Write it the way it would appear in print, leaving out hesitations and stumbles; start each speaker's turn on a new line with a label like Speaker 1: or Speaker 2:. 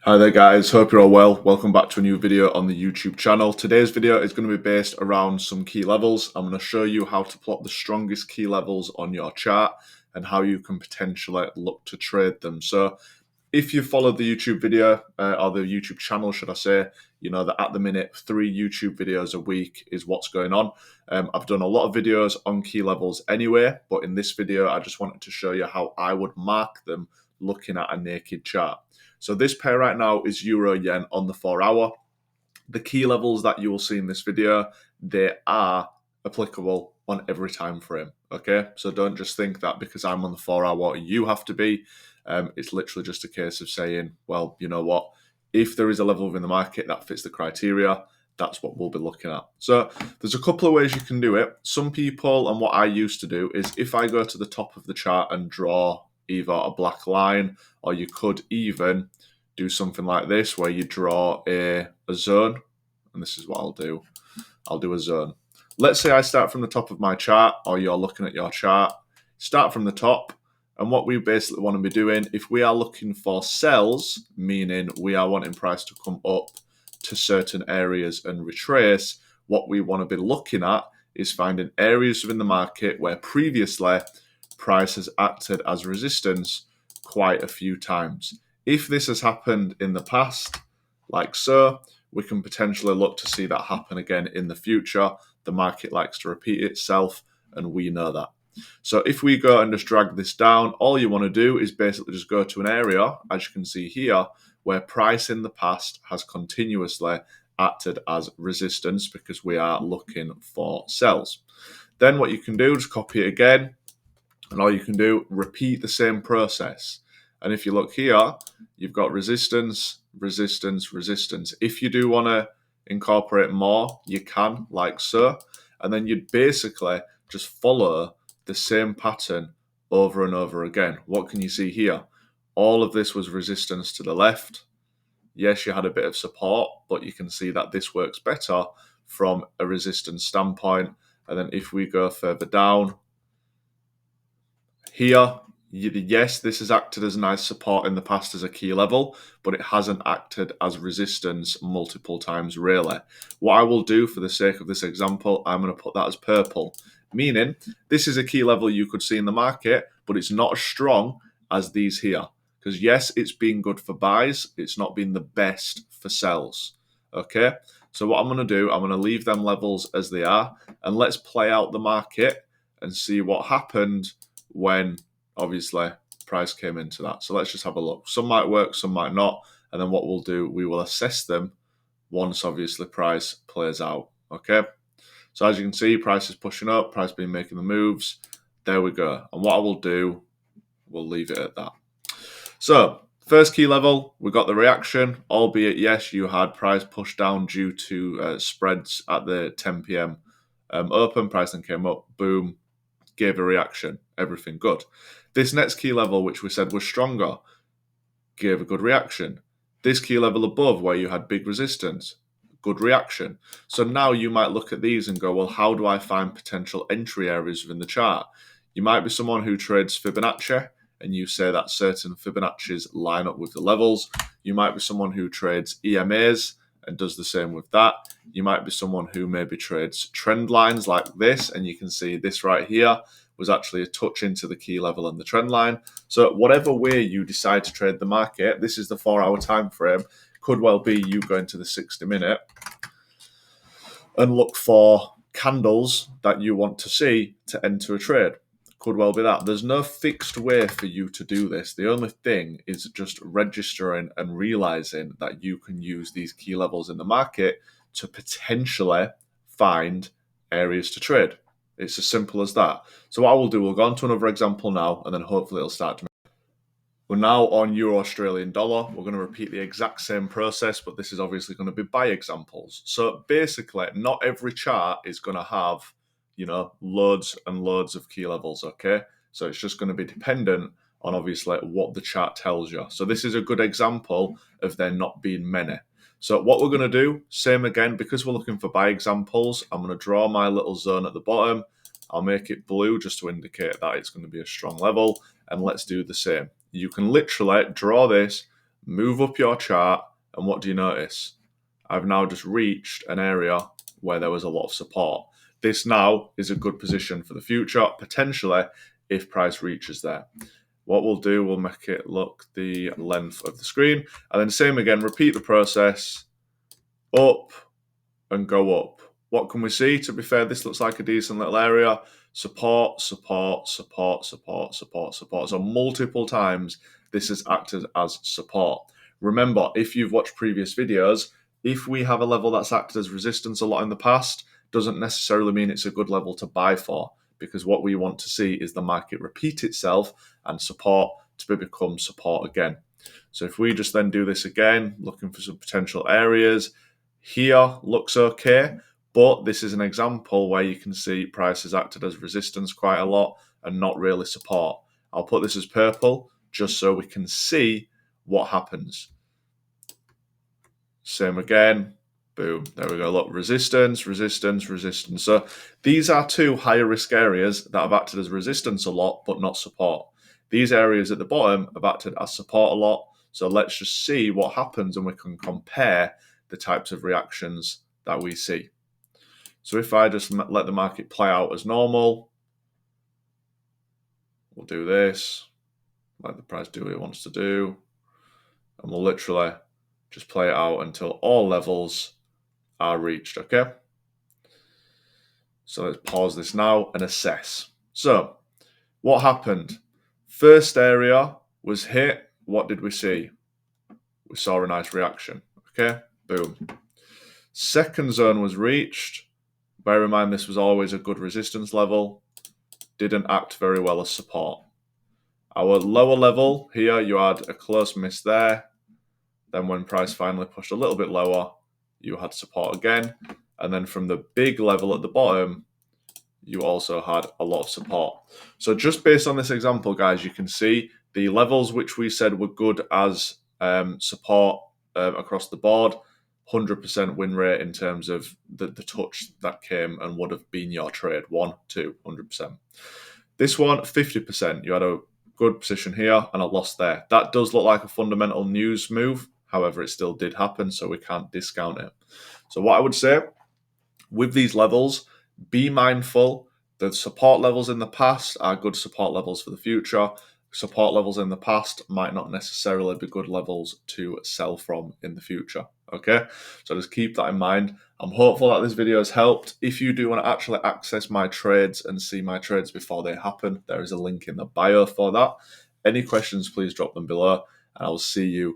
Speaker 1: Hi there guys, hope you're all well. Welcome back to a new video on the YouTube channel. Today's video is going to be based around some key levels. I'm going to show you how to plot the strongest key levels on your chart and how you can potentially look to trade them. So if you followed the YouTube video or the YouTube channel, should I say, you know that at the minute 3 YouTube videos a week is what's going on. I've done a lot of videos on key levels anyway, but in this video I just wanted to show you how I would mark them looking at a naked chart. So this pair right now is Euro Yen on the 4 hour. The key levels that you will see in this video, they are applicable on every time frame. Okay, so don't just think that because I'm on the 4 hour, you have to be. It's literally just a case of saying, well, you know what? If there is a level within the market that fits the criteria, that's what we'll be looking at. So there's a couple of ways you can do it. Some people, and what I used to do is if I go to the top of the chart and draw either a black line, or you could even do something like this where you draw a zone, and this is what I'll do. I'll do a zone. Let's say I start from the top of my chart, or you're looking at your chart. Start from the top, and what we basically want to be doing, if we are looking for sells, meaning we are wanting price to come up to certain areas and retrace, what we want to be looking at is finding areas within the market where previously price has acted as resistance quite a few times. If this has happened in the past, like so, we can potentially look to see that happen again in the future. The market likes to repeat itself, and we know that. So if we go and just drag this down, all you want to do is basically just go to an area, as you can see here, where price in the past has continuously acted as resistance because we are looking for sells. Then what you can do is copy it again, and all you can do, repeat the same process. And if you look here, you've got resistance, resistance, resistance. If you do want to incorporate more, you can, like so. And then you'd basically just follow the same pattern over and over again. What can you see here? All of this was resistance to the left. Yes, you had a bit of support, but you can see that this works better from a resistance standpoint. And then if we go further down, here, yes, this has acted as nice support in the past as a key level, but it hasn't acted as resistance multiple times, really. What I will do for the sake of this example, I'm going to put that as purple, meaning this is a key level you could see in the market, but it's not as strong as these here. Because yes, it's been good for buys, it's not been the best for sells. Okay, so what I'm going to do, I'm going to leave them levels as they are, and let's play out the market and see what happened when obviously price came into that. So let's just have a look. Some might work, some might not. And then what we'll do, we will assess them once obviously price plays out. Okay. So as you can see, price is pushing up, price been making the moves. There we go. And what I will do, we'll leave it at that. So first key level, we got the reaction, albeit yes, you had price pushed down due to spreads at the 10 p.m. Open, price then came up, boom, gave a reaction, everything good. This next key level, which we said was stronger, gave a good reaction. This key level above, where you had big resistance, good reaction. So now you might look at these and go, well, how do I find potential entry areas within the chart? You might be someone who trades Fibonacci, and you say that certain Fibonacci's line up with the levels. You might be someone who trades EMAs and does the same with that. You might be someone who maybe trades trend lines like this, and you can see this right here was actually a touch into the key level and the trend line. So whatever way you decide to trade the market, this is the 4-hour time frame, could well be you go into the 60-minute and look for candles that you want to see to enter a trade. Could well be that. There's no fixed way for you to do this. The only thing is just registering and realizing that you can use these key levels in the market to potentially find areas to trade. It's as simple as that. So what I will do, we'll go on to another example now, and then hopefully it'll start to make. We're now on Euro Australian dollar. We're going to repeat the exact same process, but this is obviously going to be by examples. So basically, not every chart is going to have, you know, loads and loads of key levels, okay? So it's just going to be dependent on obviously what the chart tells you. So this is a good example of there not being many. So what we're going to do, same again, because we're looking for by examples, I'm going to draw my little zone at the bottom. I'll make it blue just to indicate that it's going to be a strong level, and let's do the same. You can literally draw this Move up your chart, and what do you notice? I've now just reached an area where there was a lot of support. This now is a good position for the future, potentially, if price reaches there. What we'll do, we'll make it look the length of the screen, and then same again, repeat the process, up and go up. What can we see? To be fair, this looks like a decent little area. Support, support, support, support, support, support. So multiple times this has acted as support. Remember, if you've watched previous videos, if we have a level that's acted as resistance a lot in the past, doesn't necessarily mean it's a good level to buy for, because what we want to see is the market repeat itself and support to become support again. So if we just then do this again, looking for some potential areas, here looks okay, but this is an example where you can see price has acted as resistance quite a lot and not really support. I'll put this as purple just so we can see what happens. Same again, boom, there we go. Look, resistance, resistance, resistance. So these are two higher risk areas that have acted as resistance a lot, but not support. These areas at the bottom have acted as support a lot. So let's just see what happens and we can compare the types of reactions that we see. So if I just let the market play out as normal, we'll do this, let the price do what it wants to do, and we'll literally just play it out until all levels are reached, okay? So let's pause this now and assess. So what happened? First area was hit. What did we see? We saw a nice reaction, okay? Boom. Second zone was reached. Bear in mind, this was always a good resistance level. Didn't act very well as support. Our lower level here, you had a close miss there. Then when price finally pushed a little bit lower, you had support again. And then from the big level at the bottom, you also had a lot of support. So just based on this example, guys, you can see the levels which we said were good as support across the board, 100% win rate in terms of the touch that came and would have been your trade, 1, 2, 100%. This one, 50%. You had a good position here and a loss there. That does look like a fundamental news move. However, it still did happen, so we can't discount it. So what I would say, with these levels, be mindful. The support levels in the past are good support levels for the future. Support levels in the past might not necessarily be good levels to sell from in the future. Okay, so just keep that in mind. I'm hopeful that this video has helped. If you do want to actually access my trades and see my trades before they happen, there is a link in the bio for that. Any questions, please drop them below, and I will see you